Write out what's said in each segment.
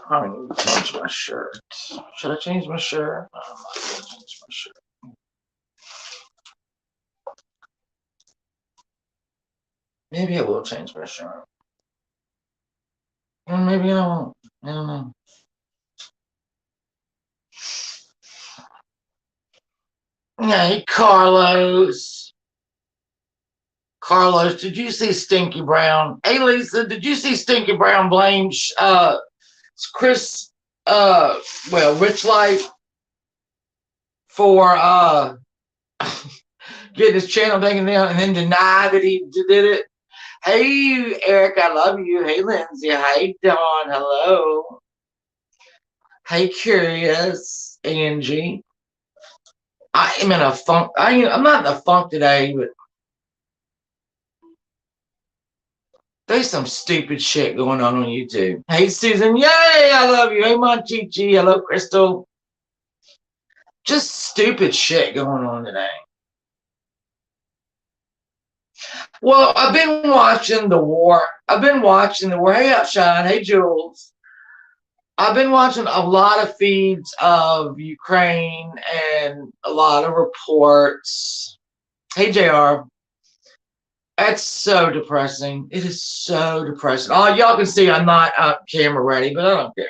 I need to change my shirt. Should I change my shirt? I'm not going to change my shirt. Maybe I will change my shirt. Or maybe I won't. I don't know. Hey, Carlos. Carlos, did you see Stinky Brown? Hey, Lisa, did you see Stinky Brown blame Chris, Rich Life for getting his channel taken down and then deny that he did it? Hey, Eric, I love you. Hey, Lindsay. Hey, Dawn. Hello. Hey, Curious. Angie. I am in a funk. I'm not in a funk today, but there's some stupid shit going on YouTube. Hey, Susan. Yay, I love you. Hey, Monchichi. Hello, Crystal. Just stupid shit going on today. Well, I've been watching the war. Hey, Outshine. Hey, Jules. I've been watching a lot of feeds of Ukraine and a lot of reports. Hey, JR. That's so depressing. It is so depressing. Oh, y'all can see I'm not camera ready, but I don't care.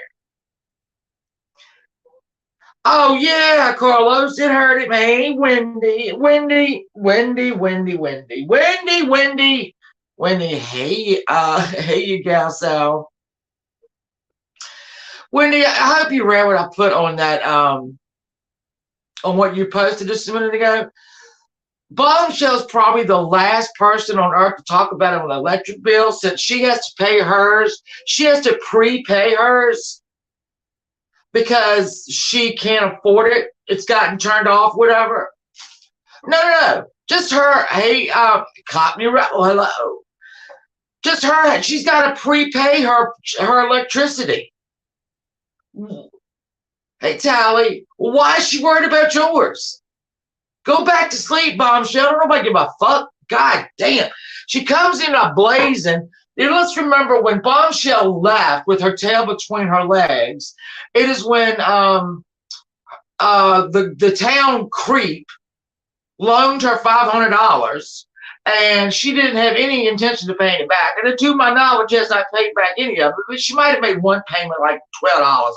Oh, yeah, Carlos. It hurt it, man. Wendy. Hey, hey, you gal, Sal. Wendy, I hope you read what I put on that, on what you posted just a minute ago. Bombshell's probably the last person on earth to talk about an electric bill, since she has to pay hers. She has to prepay hers because she can't afford it. It's gotten turned off, whatever. No. Just her. Hey, caught me right. Oh, hello. Just her. She's got to prepay her electricity. Hey, Tally, why is she worried about yours? Go back to sleep, Bombshell. Don't nobody give a fuck. God damn. She comes in a blazing. Let's remember when Bombshell left with her tail between her legs. It is when the town creep loaned her $500, and she didn't have any intention of paying it back. And to my knowledge, has not paid back any of it, but she might have made one payment, like $12 on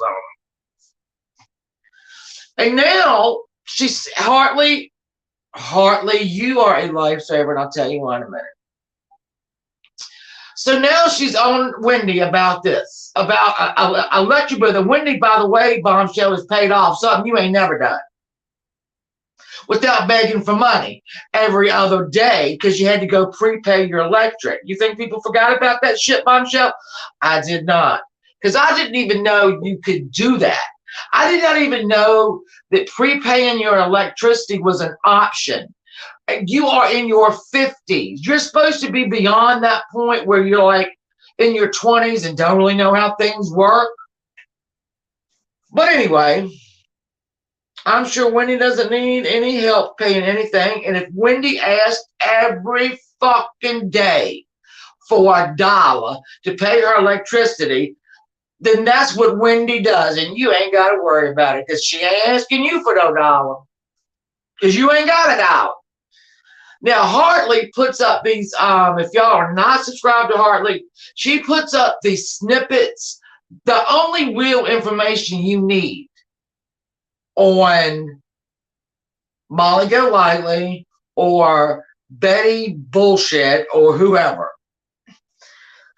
it. And now she's Hartley, you are a lifesaver, and I'll tell you why in a minute. So now she's on Wendy about this, about electric bill. And Wendy, by the way, Bombshell, has paid off something you ain't never done without begging for money every other day because you had to go prepay your electric. You think people forgot about that shit, Bombshell? I did not, because I didn't even know you could do that. I did not even know that prepaying your electricity was an option. You are in your 50s. You're supposed to be beyond that point where you're like in your 20s and don't really know how things work. But anyway, I'm sure Wendy doesn't need any help paying anything. And if Wendy asked every fucking day for $1 to pay her electricity, then that's what Wendy does. And you ain't got to worry about it because she ain't asking you for no $1 because you ain't got $1. Now, Hartley puts up these, if y'all are not subscribed to Hartley, she puts up these snippets, the only real information you need on Molly Golightly or Betty Bullshit or whoever.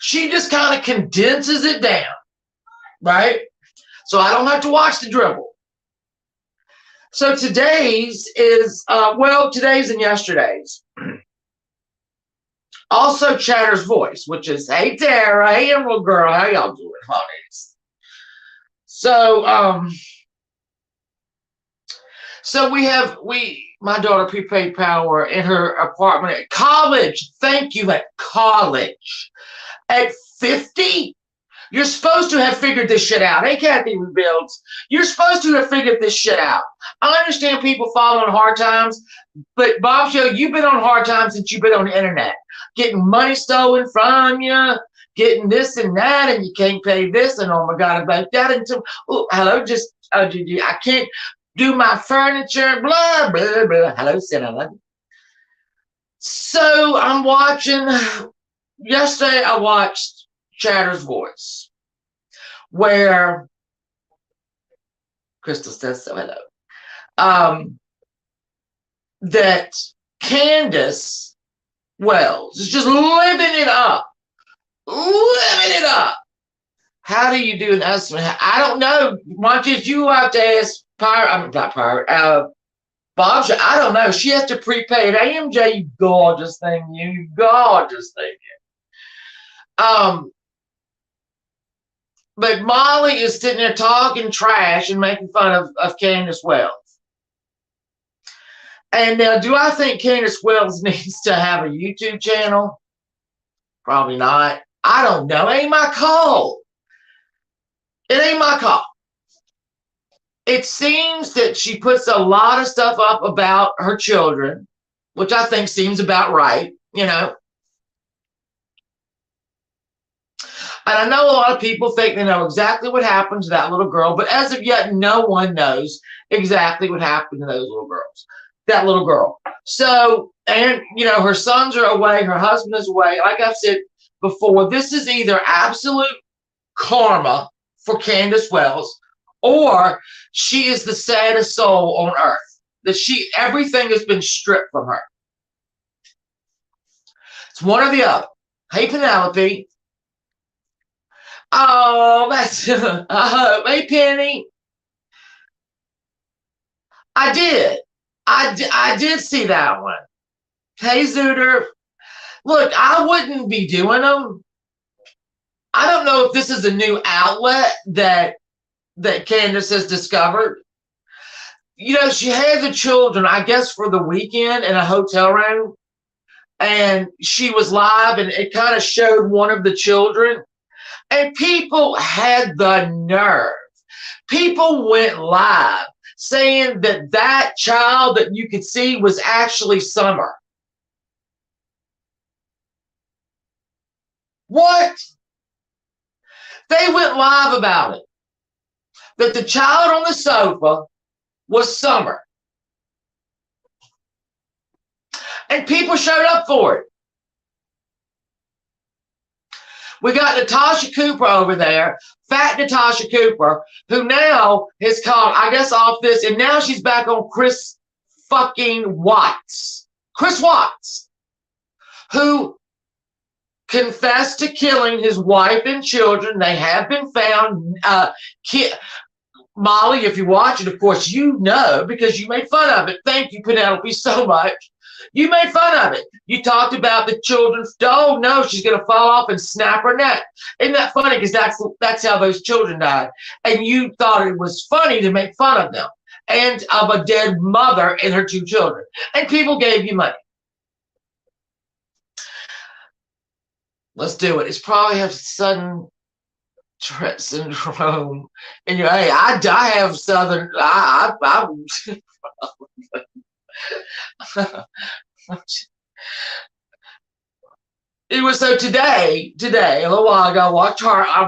She just kind of condenses it down, right? So I don't have to watch the dribble. So today's is, today's and yesterday's. Also Chatter's Voice, which is, hey, Tara, hey, Emerald Girl, how y'all doing, honeys? So, my daughter prepaid power in her apartment at college. Thank you, at college. At 50? You're supposed to have figured this shit out. Hey, Kathy Rebuilds. You're supposed to have figured this shit out. I understand people fall on hard times, but Bombshell, you've been on hard times since you've been on the internet. Getting money stolen from you, getting this and that, and you can't pay this, and oh my God, about that, and so, oh, hello, just, I can't do my furniture, blah, blah, blah. Hello, Sin, I love you. So I'm watching, yesterday I watched Chatter's Voice, where Crystal says so, hello, that Candace Wells is just living it up. Living it up. How do you do an estimate? I don't know. Much as you have to ask Bombshell. I don't know. She has to prepay it. AMJ, you gorgeous thing. You gorgeous thing. But Molly is sitting there talking trash and making fun of Candace Wells. And now, do I think Candace Wells needs to have a YouTube channel? Probably not. I don't know. It ain't my call. It ain't my call. It seems that she puts a lot of stuff up about her children, which I think seems about right, you know. And I know a lot of people think they know exactly what happened to that little girl, but as of yet, no one knows exactly what happened to those little girls, that little girl. So, and, you know, her sons are away, her husband is away. Like I've said before, this is either absolute karma for Candace Wells, or she is the saddest soul on earth. That everything has been stripped from her. It's one or the other. Hey, Penelope. Oh, that's, hey, Penny. I did. I did see that one. Hey, Zooter. Look, I wouldn't be doing them. I don't know if this is a new outlet that Candace has discovered. You know, she had the children, I guess, for the weekend in a hotel room. And she was live, and it kind of showed one of the children. And people had the nerve. People went live saying that child that you could see was actually Summer. What? They went live about it. That the child on the sofa was Summer. And people showed up for it. We got Natasha Cooper over there, fat Natasha Cooper, who now has called, I guess, off this, and now she's back on Chris fucking Watts. Chris Watts, who confessed to killing his wife and children. They have been found. Molly, if you watch it, of course, you know, because you made fun of it. Thank you, Penelope, so much. You made fun of it. You talked about the children. Oh, no, she's going to fall off and snap her neck. Isn't that funny? Because that's how those children died. And you thought it was funny to make fun of them and of a dead mother and her two children. And people gave you money. Let's do it. It's probably have sudden Tourette syndrome. And you're, hey, I have southern. It was so today, a little while ago, I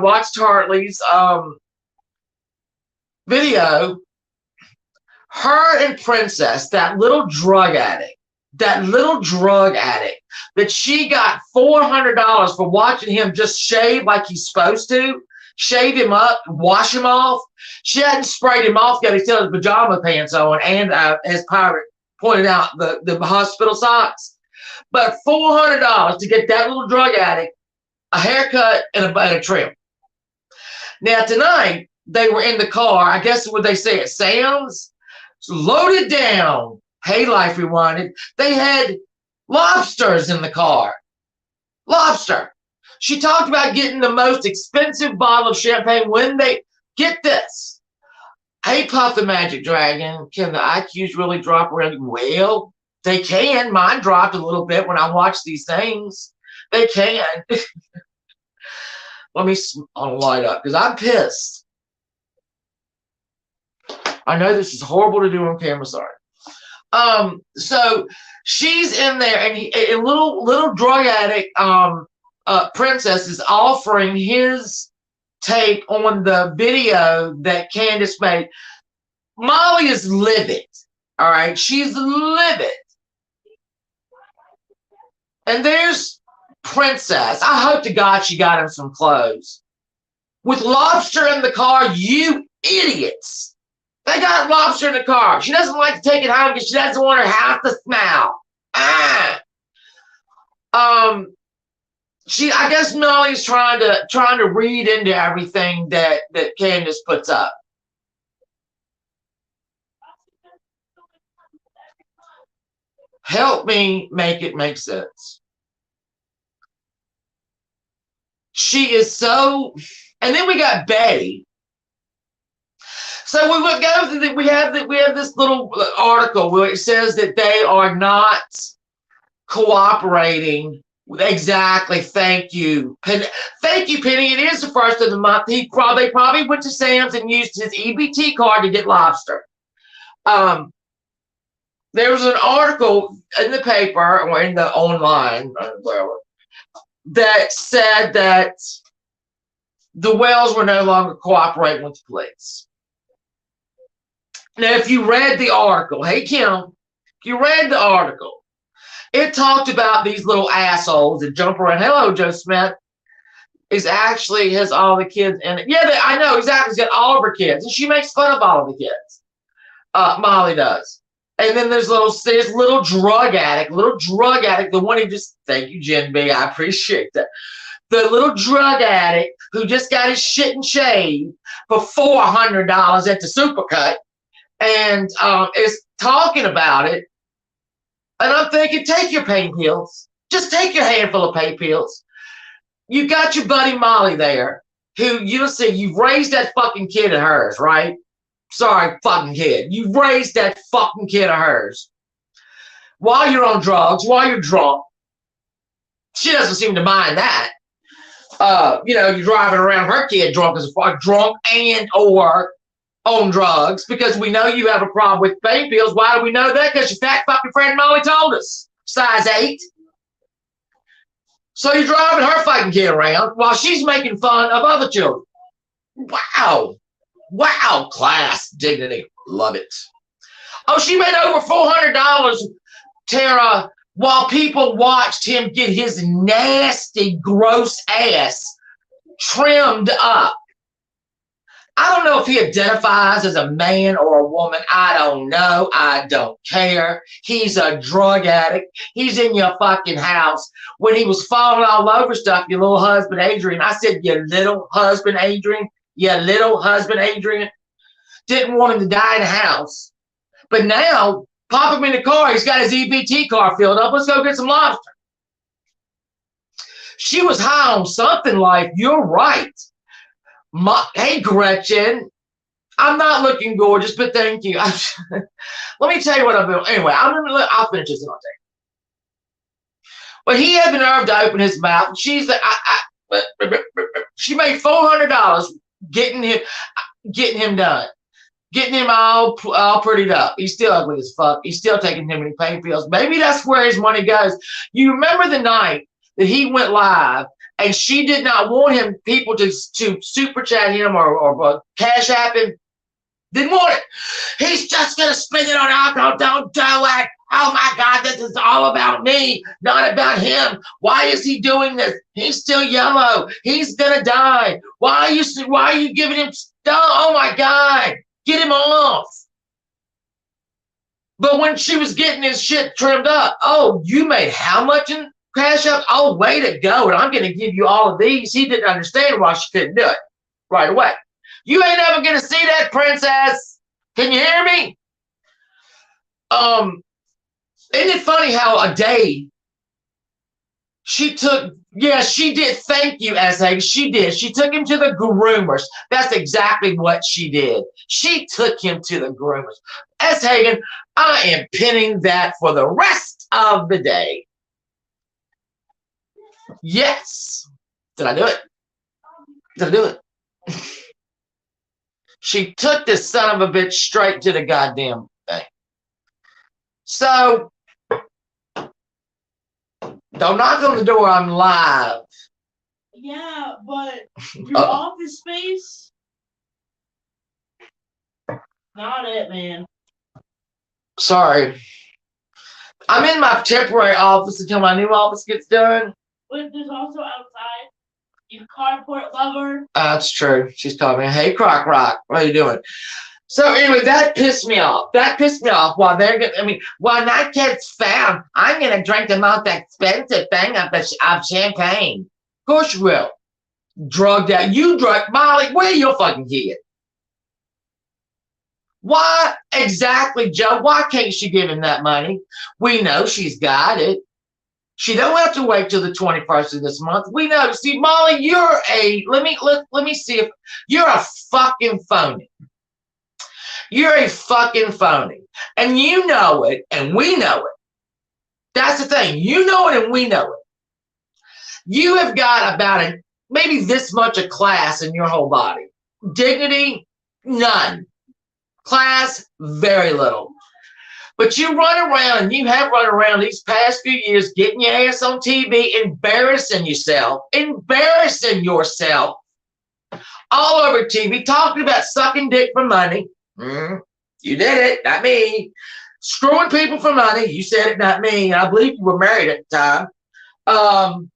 watched Hartley's video. Her and Princess, that little drug addict, that she got $400 for watching him just shave like he's supposed to, shave him up, wash him off. She hadn't sprayed him off yet. He still has pajama pants on, and as Pirate pointed out, the hospital socks. But $400 to get that little drug addict a haircut and a trim. Now tonight they were in the car. I guess what they say at Sam's, loaded down. Hey, Life Rewanted. They had lobsters in the car. Lobster. She talked about getting the most expensive bottle of champagne when they get this. Hey, Puff the Magic Dragon. Can the IQs really drop around? Well, they can. Mine dropped a little bit when I watched these things. They can. Let me light up because I'm pissed. I know this is horrible to do on camera. Sorry. So she's in there, and little drug addict Princess is offering his take on the video that Candace made. Molly is livid. All right. She's livid. And there's Princess. I hope to God she got him some clothes. With lobster in the car, you idiots. They got lobster in the car. She doesn't like to take it home because she doesn't want her house to smell. I guess Molly's trying to read into everything that Candace puts up. Help me make it make sense. She is so, and then we got Betty. So we would go through we have this little article where it says that they are not cooperating. Exactly. Thank you. Thank you, Penny. It is the first of the month. They probably went to Sam's and used his EBT card to get lobster. There was an article in the paper or in the online, wherever, that said that the Wells were no longer cooperating with the police. Now, if you read the article, hey, Kim, if you read the article, it talked about these little assholes that jump around. Hello, Joe Smith. Is actually has all the kids in it. Yeah, I know, exactly. He's got all of her kids. And she makes fun of all of the kids. Molly does. And then there's little drug addict, the one who just, thank you, Jen B. I appreciate that. The little drug addict who just got his shit and shaved for $400 at the Supercut and is talking about it. And I'm thinking, take your pain pills. Just take your handful of pain pills. You got your buddy Molly there, who you'll see, you've raised that fucking kid of hers, right? Sorry, fucking kid. You've raised that fucking kid of hers. While you're on drugs, while you're drunk. She doesn't seem to mind that. You're driving around her kid drunk as a fuck, drunk and or on drugs, because we know you have a problem with pain pills. Why do we know that? Because your fat fucking friend Molly told us. Size 8. So you're driving her fucking kid around while she's making fun of other children. Wow. Wow, class, dignity. Love it. Oh, she made over $400, Tara, while people watched him get his nasty, gross ass trimmed up. I don't know if he identifies as a man or a woman. I don't know. I don't care. He's a drug addict. He's in your fucking house. When he was falling all over stuff, your little husband, Adrian, I said, your little husband, Adrian, didn't want him to die in the house. But now, pop him in the car. He's got his EBT car filled up. Let's go get some lobster. She was high on something like, you're right. Hey, Gretchen, I'm not looking gorgeous, but thank you. Let me tell you what I've been. Anyway, I'll finish this and I'll tell you. But he had the nerve to open his mouth. She's like, she made $400 getting him done, getting him all prettied up. He's still ugly as fuck. He's still taking too many pain pills. Maybe that's where his money goes. You remember the night that he went live? And she did not want people to super chat him or Cash.app him. Didn't want it. He's just going to spend it on alcohol. Don't do it. Oh, my God, this is all about me, not about him. Why is he doing this? He's still yellow. He's going to die. Why are you giving him stuff? Oh, my God. Get him off. But when she was getting his shit trimmed up, oh, you made how much in Cash-app? Oh, way to go. And I'm going to give you all of these. He didn't understand why she couldn't do it right away. You ain't ever going to see that, Princess. Can you hear me? Isn't it funny how a day she took, she did. Thank you, S.A. She did. She took him to the groomers. That's exactly what she did. She took him to the groomers. S. Hagen, I am pinning that for the rest of the day. Yes. Did I do it? Did I do it? She took this son of a bitch straight to the goddamn thing. So, don't knock on the door. I'm live. Yeah, but your office space, not it, man. Sorry. I'm in my temporary office until my new office gets done. But there's also outside. You carport lover. That's true. She's calling me, hey, Croc Rock, what are you doing? So anyway, that pissed me off. That pissed me off while they're going to, I mean, while that gets found, I'm going to drink the most expensive thing of champagne. Of course you will. Drugged out. You drug, Molly, where are your fucking kid? Why exactly, Joe? Why can't she give him that money? We know she's got it. She don't have to wait till the 21st of this month. We know. See, Molly, you're a, let me see if, you're a fucking phony. You're a fucking phony. And you know it, and we know it. That's the thing. You know it, and we know it. You have got about maybe this much of class in your whole body. Dignity, none. Class, very little. But you run around, and you have run around these past few years getting your ass on TV, embarrassing yourself all over TV, talking about sucking dick for money. You did it, not me. Screwing people for money. You said it, not me. I believe you were married at the time.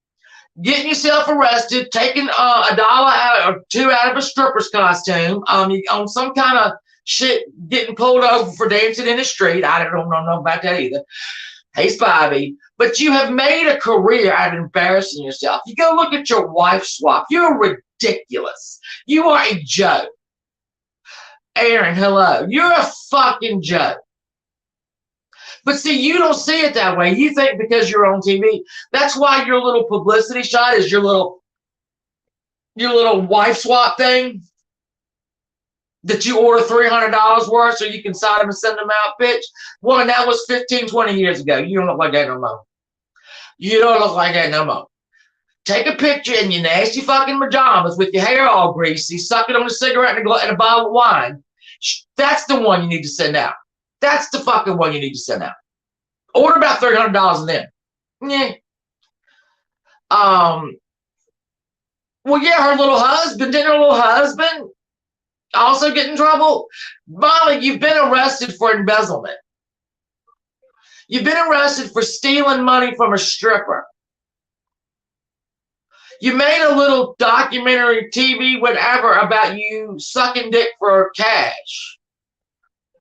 Getting yourself arrested, taking $1 out or $2 out of a stripper's costume, on some kind of shit, getting pulled over for dancing in the street. I don't know about that either. Hey, Spivey. But you have made a career out of embarrassing yourself. You go look at your wife swap. You're ridiculous. You are a joke. Aaron, hello. You're a fucking joke. But see, you don't see it that way. You think because you're on TV, that's why your little publicity shot is your little wife swap thing that you order $300 worth so you can sign them and send them out, bitch. Well, that was 15, 20 years ago. You don't look like that no more. You don't look like that no more. Take a picture in your nasty fucking pajamas with your hair all greasy, sucking on a cigarette and a bottle of wine. That's the one you need to send out. That's the fucking one you need to send out. Order about $300 and then. Yeah. Well, yeah, her little husband, didn't her little husband also get in trouble? Molly, you've been arrested for embezzlement. You've been arrested for stealing money from a stripper. You made a little documentary TV, whatever, about you sucking dick for cash.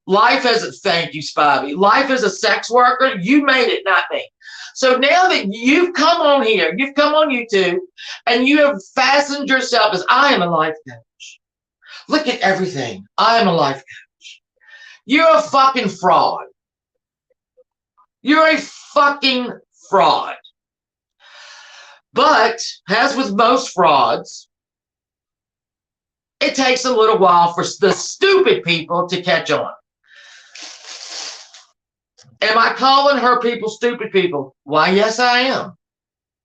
Life as a, thank you, Spivey. Life as a sex worker, you made it, not me. So now that you've come on here, you've come on YouTube, and you have fastened yourself as, I am a life coach. Look at everything. I am a life coach. You're a fucking fraud. You're a fucking fraud. But, as with most frauds, it takes a little while for the stupid people to catch on. Am I calling her people stupid people? Why, yes, I am.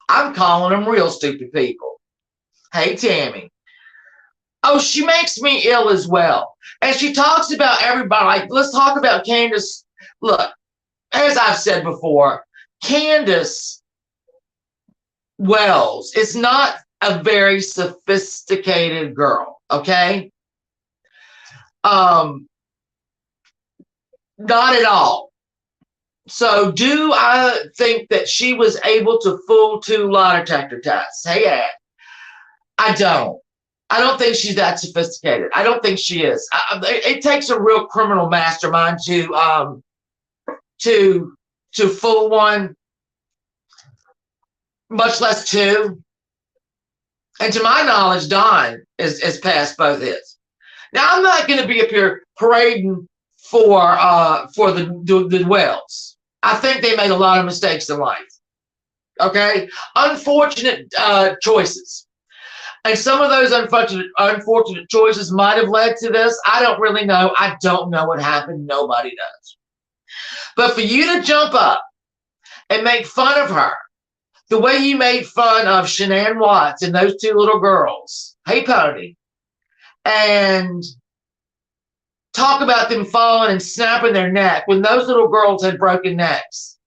I'm calling them real stupid people. Hey, Tammy. Oh, she makes me ill as well. And she talks about everybody. Like, let's talk about Candace. Look, as I've said before, Candace Wells is not a very sophisticated girl, okay? Not at all. So do I think that she was able to fool 2 lie detector tests? Hey, Ed. I don't. I don't think she's that sophisticated. I don't think she is. It takes a real criminal mastermind to fool one, much less 2. And to my knowledge, Don is past both his. Now, I'm not going to be up here parading for the Wells. I think they made a lot of mistakes in life. Okay? Unfortunate choices. And some of those unfortunate choices might have led to this. I don't really know. I don't know what happened. Nobody does. But for you to jump up and make fun of her, the way you made fun of Shanann Watts and those 2 little girls, hey, Pony, and talk about them falling and snapping their neck when those little girls had broken necks.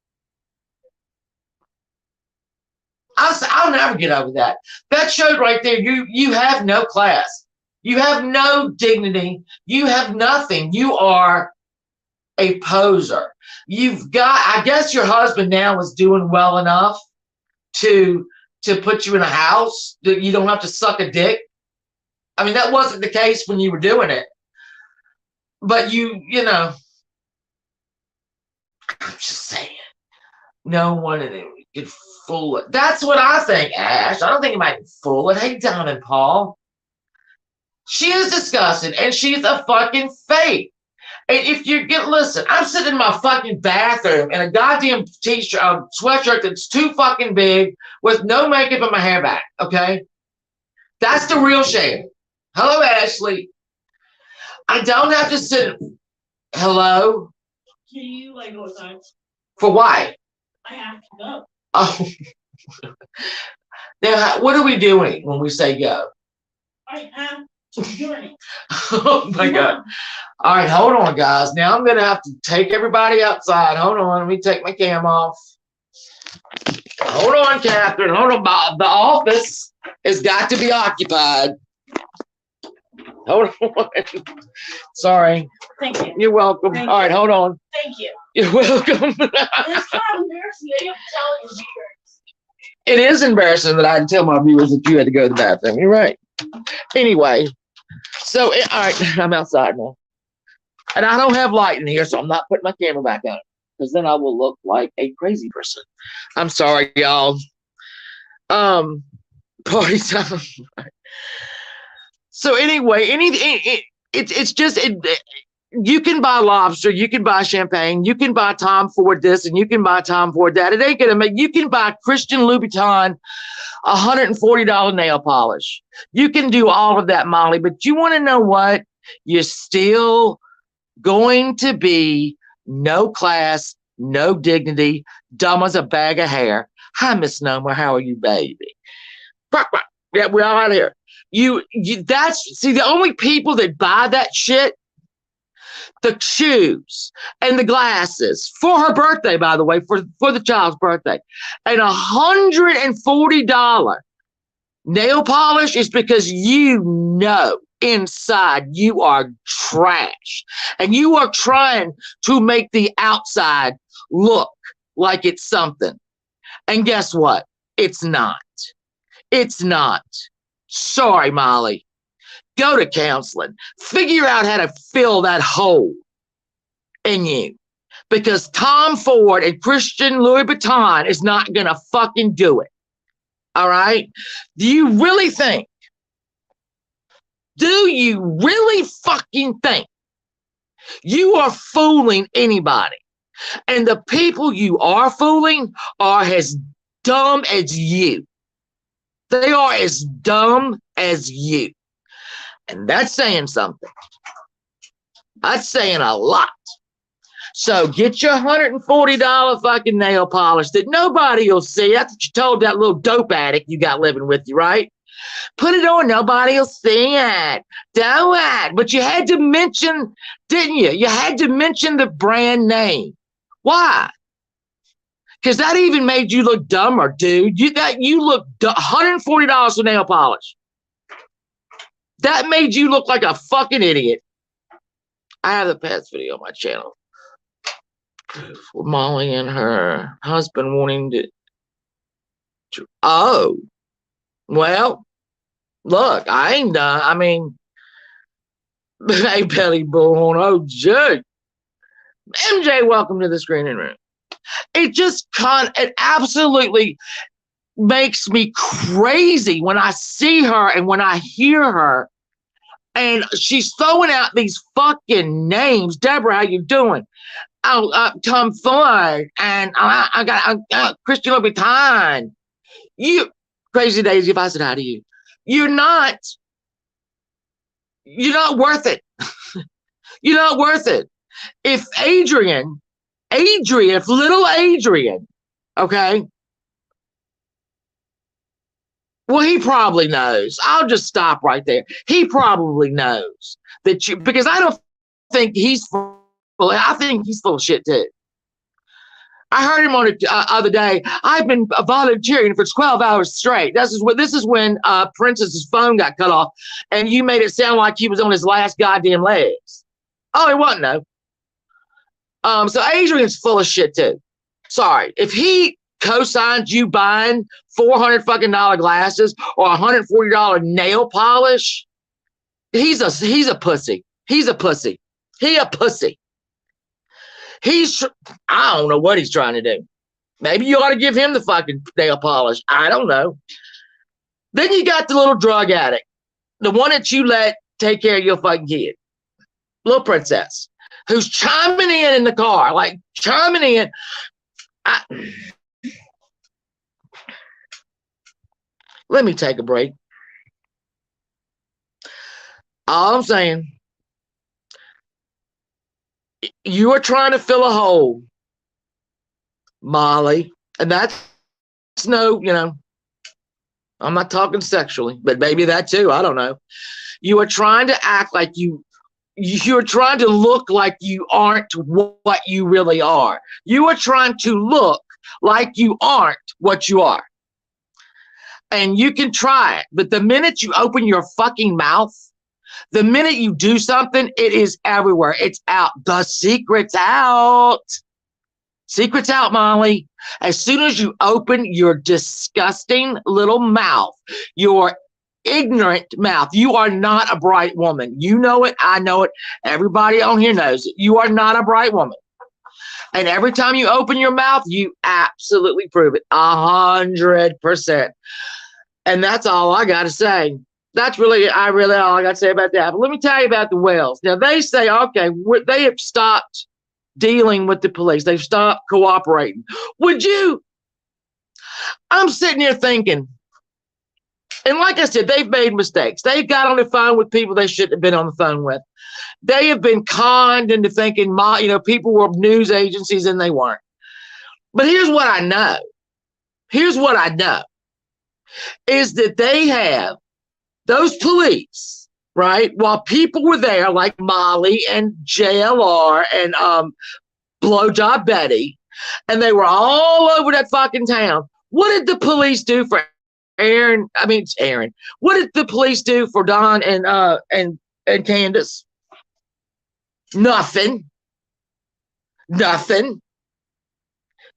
I'll never get over that. That showed right there. You have no class. You have no dignity. You have nothing. You are a poser. You've got, I guess your husband now is doing well enough to put you in a house that you don't have to suck a dick. I mean, that wasn't the case when you were doing it. But you know, I'm just saying, no one could fool it. That's what I think, Ash. I don't think it might fool it. Hey, Don and Paul. She is disgusting, and she's a fucking fake. And if you listen, I'm sitting in my fucking bathroom in a goddamn t-shirt, sweatshirt that's too fucking big with no makeup and my hair back, okay? That's the real shame. Hello, Ashley. I don't have to sit. Hello? Can you go outside? For why? I have to go. Oh. Now, what are we doing when we say go? I have to journey. Oh, my God. All right, hold on, guys. Now I'm going to have to take everybody outside. Hold on. Let me take my cam off. Hold on, Catherine. Hold on. The office has got to be occupied. Hold on. Sorry. Thank you. You're welcome. Thank All right, hold on. Thank you. You're welcome. It's kind of embarrassing that you have to tell your viewers. It is embarrassing that I can tell my viewers that you had to go to the bathroom. You're right. Anyway, so, all right, I'm outside now. And I don't have light in here, so I'm not putting my camera back on, because then I will look like a crazy person. I'm sorry, y'all. Party time. So anyway, it's just you can buy lobster, you can buy champagne, you can buy Tom Ford this, and you can buy Tom Ford that. It ain't gonna make. You can buy Christian Louboutin $140 nail polish. You can do all of that, Molly. But you want to know what? You're still going to be no class, no dignity, dumb as a bag of hair. Hi, Miss Nomer. How are you, baby? Yeah, we're all out of here. See, the only people that buy that shit, the shoes and the glasses for her birthday, by the way, for the child's birthday, and $140 nail polish is because you know inside you are trash and you are trying to make the outside look like it's something. And guess what? It's not. It's not. Sorry, Molly. Go to counseling. Figure out how to fill that hole in you. Because Tom Ford and Christian Louboutin is not going to fucking do it. All right? Do you really think fucking think you are fooling anybody? And the people you are fooling are as dumb as you. They are as dumb as you. And that's saying something. That's saying a lot. So get your $140 fucking nail polish that nobody will see. That's what you told that little dope addict you got living with you, right? Put it on, nobody will see it. Do it. But you had to mention, didn't you? You had to mention the brand name. Why? Because that even made you look dumber, dude. You look $140 for nail polish. That made you look like a fucking idiot. I have the past video on my channel. Molly and her husband wanting to. Oh, well, look, I ain't done. I mean, hey, Belly Bullhorn, oh, Jay. MJ, welcome to the screening room. It absolutely makes me crazy when I see her and when I hear her. And she's throwing out these fucking names. Deborah, how you doing? Tom Ford, and I got Christian Louboutin. You, Crazy Daisy, if I said hi to you, you're not worth it. You're not worth it. If little Adrian, okay, well, he probably knows. I'll just stop right there. He probably knows that because I don't think he's full. I think he's full of shit too. I heard him on it other day. I've been volunteering for 12 hours straight. This is when Princess's phone got cut off, and you made it sound like he was on his last goddamn legs. Oh, he wasn't, no. So Adrian's full of shit too. Sorry, if he co-signed you buying $400 fucking glasses or $140 nail polish, he's a pussy. He's a pussy. He a pussy. I don't know what he's trying to do. Maybe you ought to give him the fucking nail polish. I don't know. Then you got the little drug addict, the one that you let take care of your fucking kid, little princess, who's chiming in the car, like chiming in. Let me take a break. All I'm saying, you are trying to fill a hole, Molly, and that's no, I'm not talking sexually, but maybe that too. I don't know. You are trying to act like you're trying to look like you aren't what you really are. You are trying to look like you aren't what you are. And you can try it, but the minute you open your fucking mouth, the minute you do something, it is everywhere. It's out. The secret's out. Secret's out, Molly. As soon as you open your disgusting little mouth, your ignorant mouth, you are not a bright woman. You know it. I know it. Everybody on here knows it. You are not a bright woman. And every time you open your mouth, you absolutely prove it. 100%. And that's all I got to say. That's really all I got to say about that. But let me tell you about the Wells. Now, they say, okay, they have stopped dealing with the police. They've stopped cooperating. I'm sitting here thinking, and like I said, they've made mistakes. They've got on the phone with people they shouldn't have been on the phone with. They have been conned into thinking, people were news agencies and they weren't. But here's what I know. Is that they have those police, right? While people were there, like Molly and JLR and Blowjob Betty, and they were all over that fucking town. What did the police do for Aaron? What did the police do for Don and Candace? Nothing.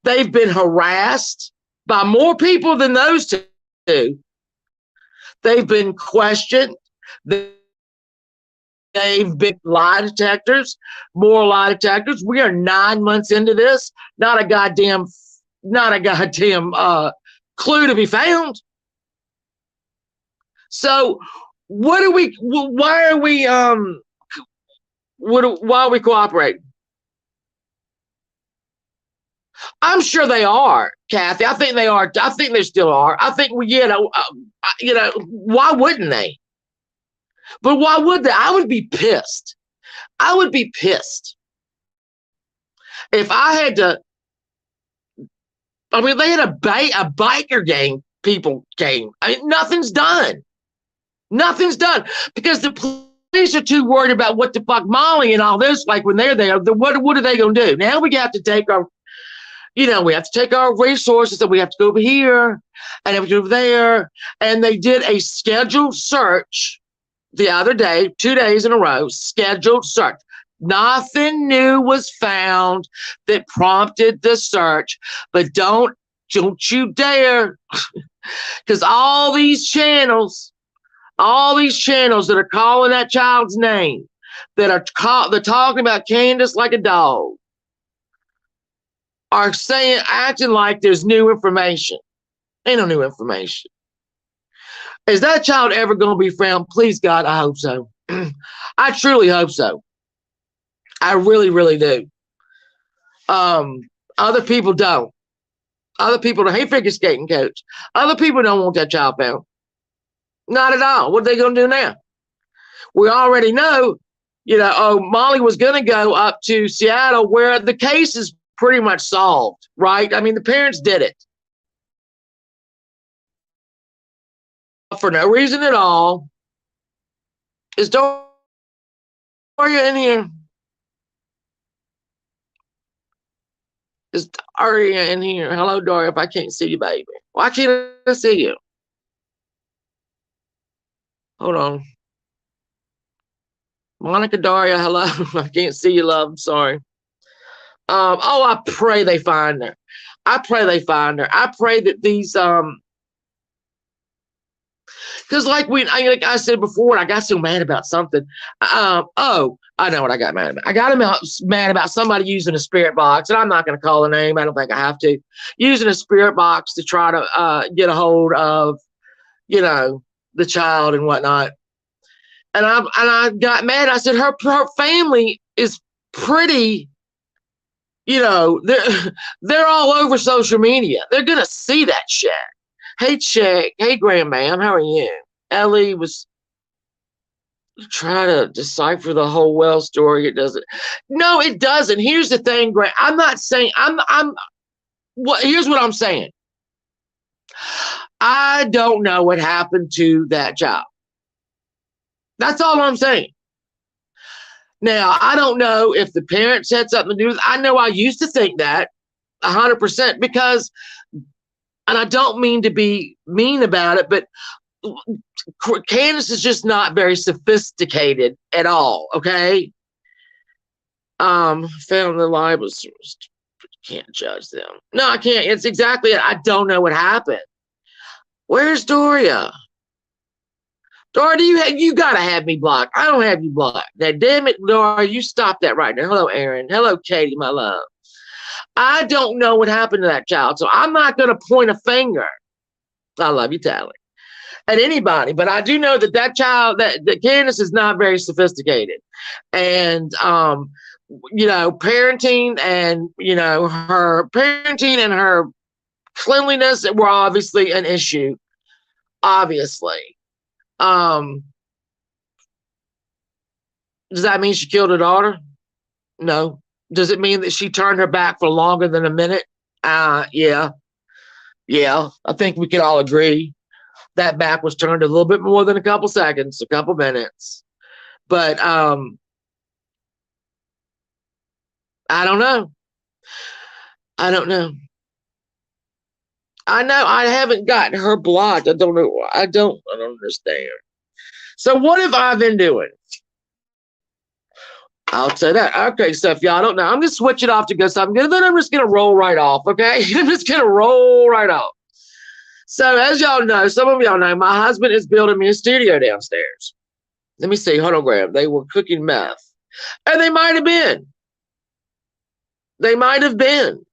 They've been harassed by more people than those two. They've been questioned. They've been lie detectors, more lie detectors. We are 9 months into this. Not a goddamn clue to be found. So why are we cooperating? I'm sure they are, Kathy. I think they are. I think they still are. I think why wouldn't they? But why would they? I would be pissed. If I had to. They had a biker gang. People came. Nothing's done. Because the police are too worried about what the fuck Molly and all this. Like when they're there, what are they going to do? Now we have to take our. We have to take our resources and we have to go over here and have to go over there. And they did a scheduled search the other day, 2 days in a row, scheduled search. Nothing new was found that prompted the search, but don't you dare. Because all these channels that are calling that child's name, they're talking about Candace like a dog, are acting like there's new information. Ain't no new information. Is that child ever going to be found? Please, God, I hope so. I truly hope so. I really, really do. Other people don't. Hey, figure skating coach. Other people don't want that child found. Not at all. What are they going to do now? We already know, Molly was going to go up to Seattle where the case is pretty much solved, right? The parents did it for no reason at all. Is Doria in here? Is Daria in here? Hello, Daria. If I can't see you, baby. Why can't I see you? Hold on. Monica, Daria, hello. I can't see you, love. I'm sorry. Oh, I pray they find her. I pray they find her. I pray that these because like I said before, I got so mad about something. Oh, I know what I got mad about. I got mad about somebody using a spirit box, and I'm not going to call a name. I don't think I have to. Using a spirit box to try to get a hold of, the child and whatnot. And I got mad. I said her family is pretty. They're all over social media. They're gonna see that shit. Hey, Chick. Hey, Grandma'am. How are you? Ellie was trying to decipher the whole well story. It doesn't. No, it doesn't. Here's the thing, Grant. I'm not saying here's what I'm saying. I don't know what happened to that child. That's all I'm saying. Now, I don't know if the parents had something to do with it. I know I used to think that 100% because, and I don't mean to be mean about it, but Candace is just not very sophisticated at all, okay? Found the libels. Can't judge them. No, I can't. It's exactly it. I don't know what happened. Where's Doria? Dora, you gotta have me blocked. I don't have you blocked. Now, damn it, Dora, you stop that right now. Hello, Aaron. Hello, Katie, my love. I don't know what happened to that child, so I'm not gonna point a finger. I love you, Tally, at anybody, but I do know that child, that Candace is not very sophisticated, and parenting and her parenting and her cleanliness were obviously an issue. Obviously. Does that mean she killed her daughter? No. Does it mean that she turned her back for longer than a minute? Yeah. Yeah. I think we can all agree that back was turned a little bit more than a couple seconds, a couple minutes. But I don't know. I don't know. I know I haven't gotten her blocked. I don't know. I don't understand. So what have I been doing? I'll say that. Okay, so if y'all don't know, I'm gonna switch it off to good stuff. Then I'm just gonna roll right off. Okay, I'm just gonna roll right off. So as y'all know, some of y'all know, my husband is building me a studio downstairs. Let me see. Hold on, Graham. They were cooking meth, and they might have been. They might have been.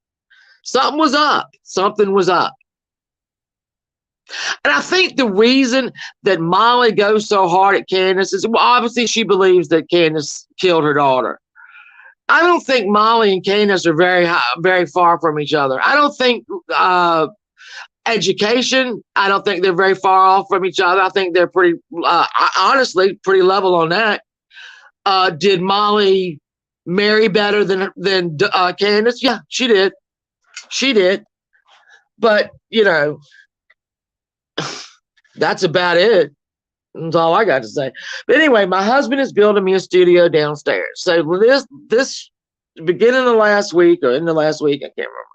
Something was up. Something was up. And I think the reason that Molly goes so hard at Candace is, well, obviously she believes that Candace killed her daughter. I don't think Molly and Candace are very far from each other. I don't think education, I don't think they're very far off from each other. I think they're pretty, honestly, pretty level on that. Did Molly marry better than Candace? Yeah, she did. She did. But, that's about it. That's all I got to say. But anyway, my husband is building me a studio downstairs. So this beginning of last week or in the last week, I can't remember.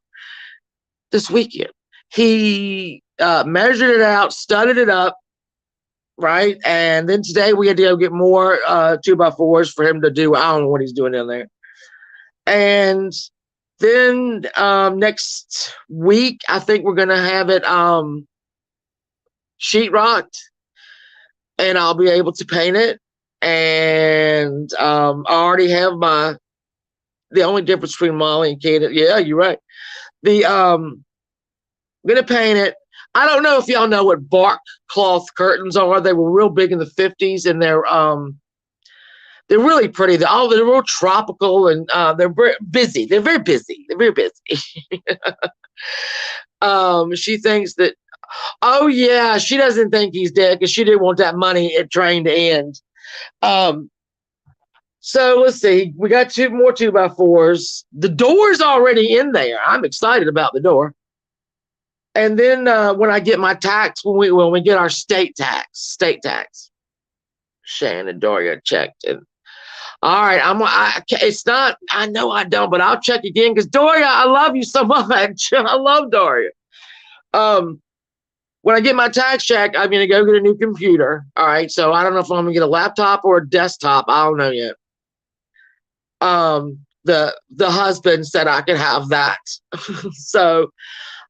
This weekend, he measured it out, studded it up, right? And then today we had to go get more 2x4s for him to do. I don't know what he's doing in there. And then next week, I think we're gonna have it sheetrocked, and I'll be able to paint it. And I already have the only difference between Molly and Kate. Yeah, you're right. I'm gonna paint it. I don't know if y'all know what bark cloth curtains are. They were real big in the 50s, and they're really pretty. They're real tropical, and they're very busy. They're very busy. They're very busy. She thinks that, oh yeah, she doesn't think he's dead because she didn't want that money at train to end. So let's see. We got two more 2x4s. The door's already in there. I'm excited about the door. And then when I get my tax, when we get our state tax, Shannon and Doria checked, and All right, it's not. I know I don't, but I'll check again because Doria, I love you so much. I love Doria. When I get my tax check, I'm gonna go get a new computer. All right, so I don't know if I'm gonna get a laptop or a desktop. I don't know yet. The husband said I could have that, so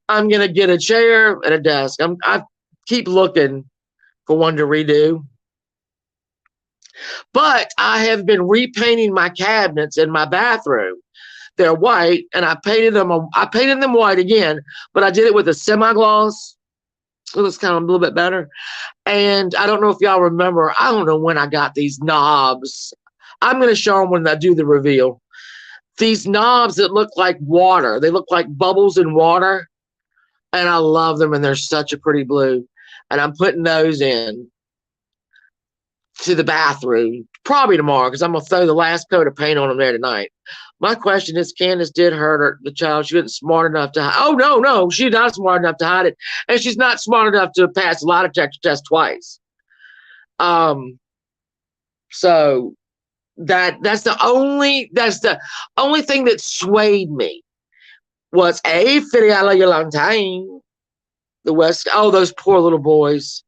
I'm gonna get a chair and a desk. I keep looking for one to redo. But I have been repainting my cabinets in my bathroom. They're white, and I painted them white again, but I did it with a semi-gloss. It was kind of a little bit better. And I don't know if y'all remember, I don't know when I got these knobs. I'm going to show them when I do the reveal. These knobs that look like water. They look like bubbles in water. And I love them, and they're such a pretty blue. And I'm putting those in to the bathroom probably tomorrow because I'm going to throw the last coat of paint on them there tonight. My question is, Candace did hurt the child. She wasn't smart enough to hide. Oh, no, she's not smart enough to hide it. And she's not smart enough to pass a lie detector test twice. So that's the only thing that swayed me was Fitty, I love you a long time. The West, those poor little boys.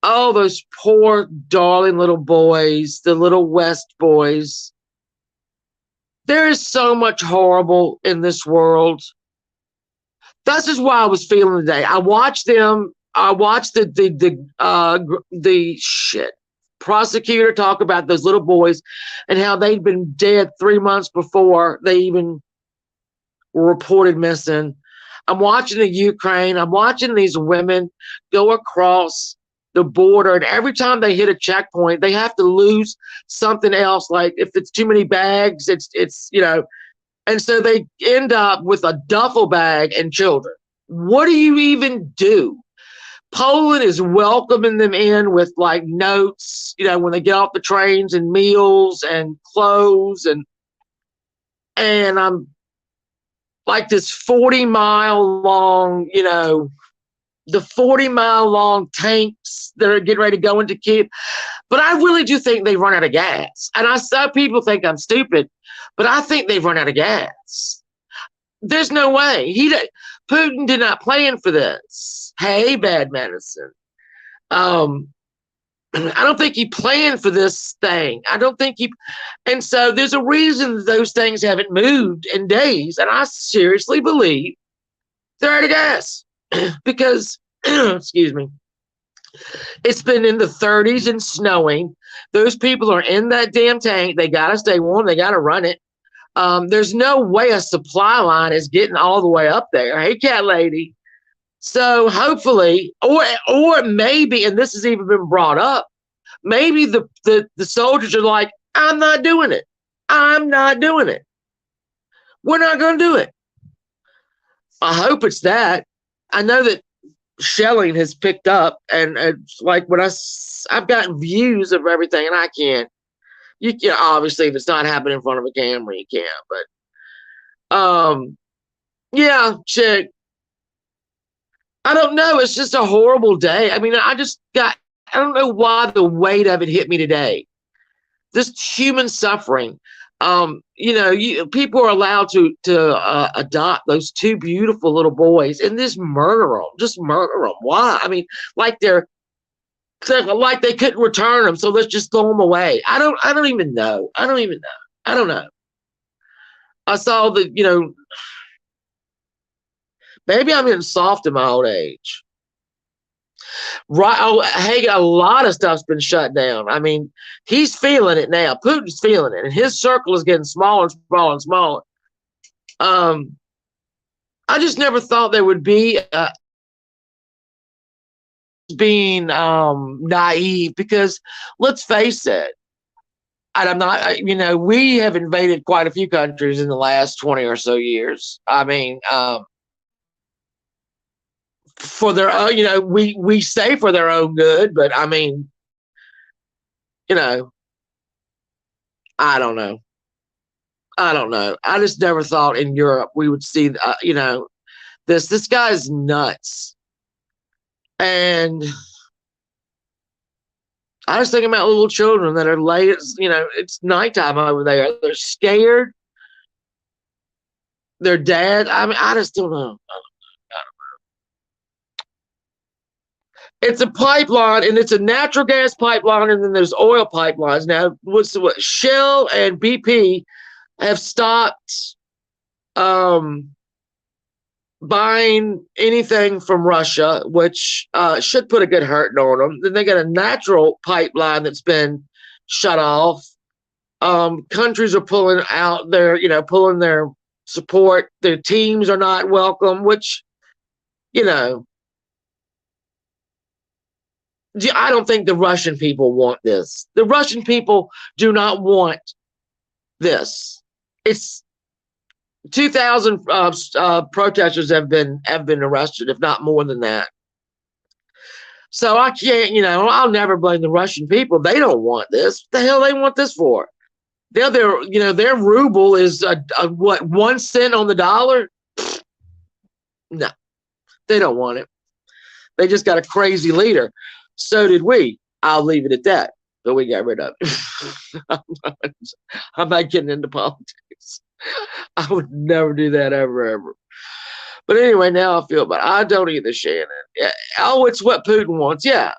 Oh, those poor, darling little boys, the little West boys. There is so much horrible in this world. That's just why I was feeling today. I watched them. I watched the prosecutor talk about those little boys and how they'd been dead 3 months before they even were reported missing. I'm watching the Ukraine. I'm watching these women go across the border, and every time they hit a checkpoint, they have to lose something else. Like if it's too many bags, it's and so they end up with a duffel bag and children. What do you even do? Poland is welcoming them in with like notes, when they get off the trains, and meals and clothes, and I'm like this 40-mile long, the 40-mile long tanks that are getting ready to go into Kiev. But I really do think they run out of gas. And I saw people think I'm stupid, but I think they've run out of gas. There's no way. Putin did not plan for this. Hey, bad medicine. I don't think he planned for this thing. And so there's a reason those things haven't moved in days. And I seriously believe they're out of gas. Because, excuse me, it's been in the 30s and snowing. Those people are in that damn tank. They got to stay warm. They got to run it. There's no way a supply line is getting all the way up there. Hey, cat lady. So hopefully, or maybe, and this has even been brought up, maybe the soldiers are like, I'm not doing it. I'm not doing it. We're not going to do it. I hope it's that. I know that shelling has picked up, and it's like when I've gotten views of everything, and I can't. You can obviously, if it's not happening in front of a camera, you can't. But yeah, chick. I don't know. It's just a horrible day. I mean, I don't know why the weight of it hit me today. This human suffering. People are allowed to adopt those two beautiful little boys and just murder them. Why? I mean, like they couldn't return them, so let's just throw them away. I don't even know. I don't know. I saw maybe I'm getting soft in my old age. Right. Oh, hey, a lot of stuff's been shut down. I mean, he's feeling it now. Putin's feeling it, and his circle is getting smaller and smaller and smaller. I just never thought there would be being naive, because let's face it, and I'm not, we have invaded quite a few countries in the last 20 or so years. I mean, for their own, we say for their own good, but I mean, I don't know. I just never thought in Europe we would see, this guy's nuts. And I was thinking about little children that are late, it's nighttime over there. They're scared. Their dad, I mean, I just don't know. It's a pipeline, and it's a natural gas pipeline, and then there's oil pipelines. Now, what Shell and BP have stopped buying anything from Russia, which should put a good hurting on them. Then they got a natural pipeline that's been shut off. Countries are pulling out pulling their support. Their teams are not welcome, which, I don't think the Russian people want this. The Russian people do not want this. It's 2,000 protesters have been arrested, if not more than that. So I can't, I'll never blame the Russian people. They don't want this. What the hell they want this for? Their ruble is what, 1 cent on the dollar? No, they don't want it. They just got a crazy leader. So did we. I'll leave it at that. But we got rid of it. I'm not getting into politics. I would never do that ever. But anyway, now I feel bad. I don't either, Shannon. Oh, it's what Putin wants. Yeah.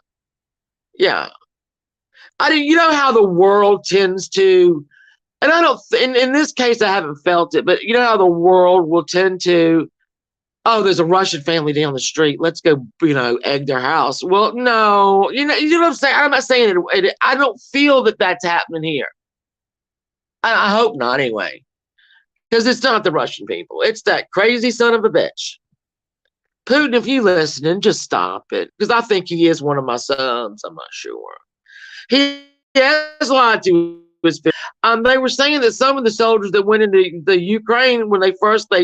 You know how the world tends to, and I don't, in this case, I haven't felt it, but you know how the world will tend to, oh, there's a Russian family down the street. Let's go, egg their house. Well, no, you know what I'm saying? I'm not saying it. I don't feel that that's happening here. I hope not, anyway. Because it's not the Russian people. It's that crazy son of a bitch. Putin, if you listening, just stop it. Because I think he is one of my sons. I'm not sure. He has lied to his family. They were saying that some of the soldiers that went into the Ukraine when they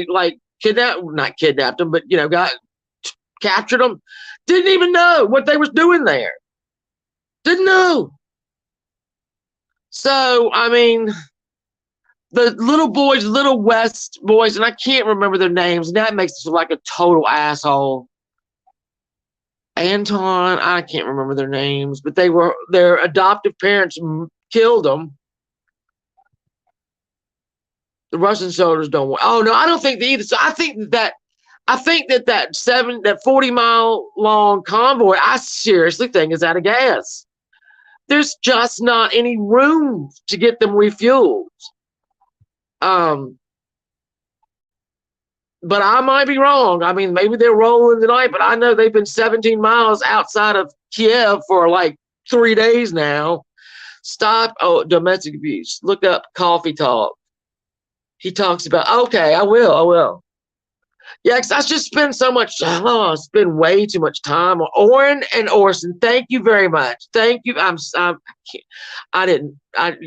not kidnapped them, but captured them, didn't even know what they was doing there. Didn't know. So, I mean, the little West boys, and I can't remember their names, and that makes us like a total asshole. Anton, I can't remember their names, but their adoptive parents killed them. The Russian soldiers don't want. Oh no, I don't think they either. So I think that 40-mile long convoy, I seriously think is out of gas. There's just not any room to get them refueled. But I might be wrong. I mean, maybe they're rolling tonight, but I know they've been 17 miles outside of Kiev for like 3 days now. Stop domestic abuse. Look up Coffee Talk. He talks about, okay, I will. Yeah, because I just spend spend way too much time on Oren and Orson. Thank you very much. Thank you. I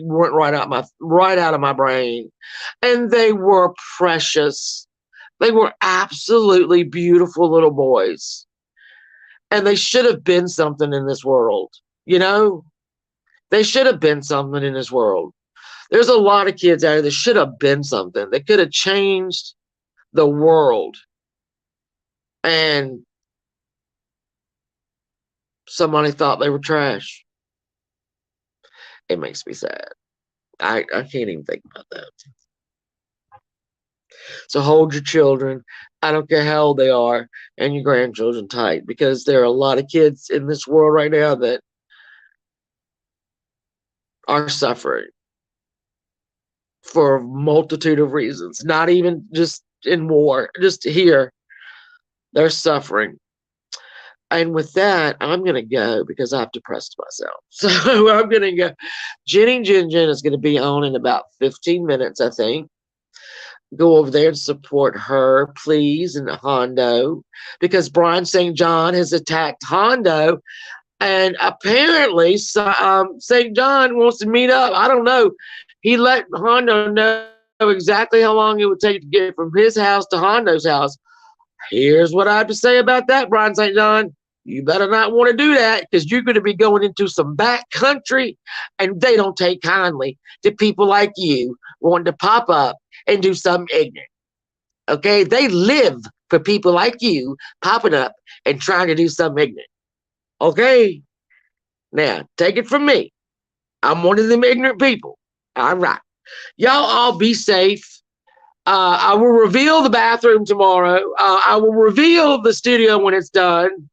went right out of my brain. And they were precious. They were absolutely beautiful little boys. And they should have been something in this world. They should have been something in this world. There's a lot of kids out there that should have been something. They could have changed the world. And somebody thought they were trash. It makes me sad. I can't even think about that. So hold your children, I don't care how old they are, and your grandchildren tight, because there are a lot of kids in this world right now that are suffering for a multitude of reasons, not even just in war, just here. They're suffering. And with that, I'm going to go because I've depressed myself. So I'm going to go. Jenny Jen is going to be on in about 15 minutes, I think. Go over there and support her, please, and Hondo, because Brian St. John has attacked Hondo. And apparently, St. John wants to meet up. I don't know. He let Hondo know exactly how long it would take to get from his house to Hondo's house. Here's what I have to say about that, Brian St. John. You better not want to do that, because you're going to be going into some back country, and they don't take kindly to people like you wanting to pop up and do something ignorant. Okay? They live for people like you popping up and trying to do something ignorant. Okay? Now, take it from me. I'm one of them ignorant people. All right. Y'all all be safe. I will reveal the bathroom tomorrow. I will reveal the studio when it's done.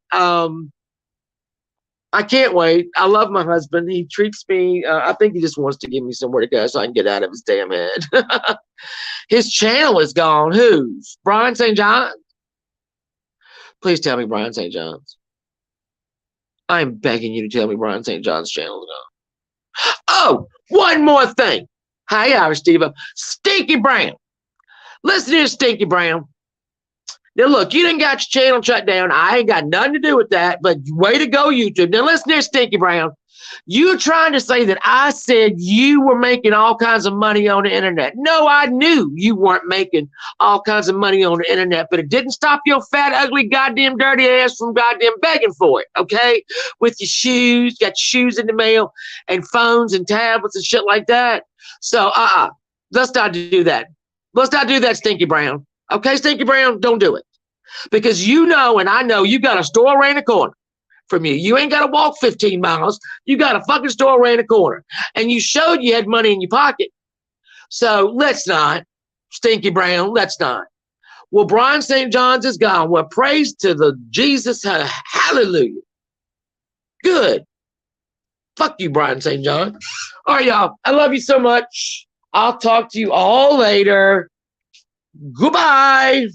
I can't wait. I love my husband. He treats me. I think he just wants to give me somewhere to go so I can get out of his damn head. His channel is gone. Whose? Brian St. John? Please tell me Brian St. John's. I'm begging you to tell me Brian St. John's channel is gone. Oh, one more thing. Hey, Irish Steve-O. Stinky Brown. Listen to this, Stinky Brown. Now, look, you didn't got your channel shut down. I ain't got nothing to do with that, but way to go, YouTube. Now, listen to this, Stinky Brown. You're trying to say that I said you were making all kinds of money on the internet. No, I knew you weren't making all kinds of money on the internet, but it didn't stop your fat, ugly, goddamn dirty ass from goddamn begging for it, okay? With your shoes, got shoes in the mail, and phones and tablets and shit like that. So, let's not do that. Let's not do that, Stinky Brown. Okay, Stinky Brown, don't do it. Because you know, and I know, you got a store around the corner from you. You ain't got to walk 15 miles. You got a fucking store around the corner. And you showed you had money in your pocket. So let's not, Stinky Brown, let's not. Well, Brian St. John's is gone. Well, praise to the Jesus. Hallelujah. Good. Fuck you, Brian St. John. All right, y'all. I love you so much. I'll talk to you all later. Goodbye.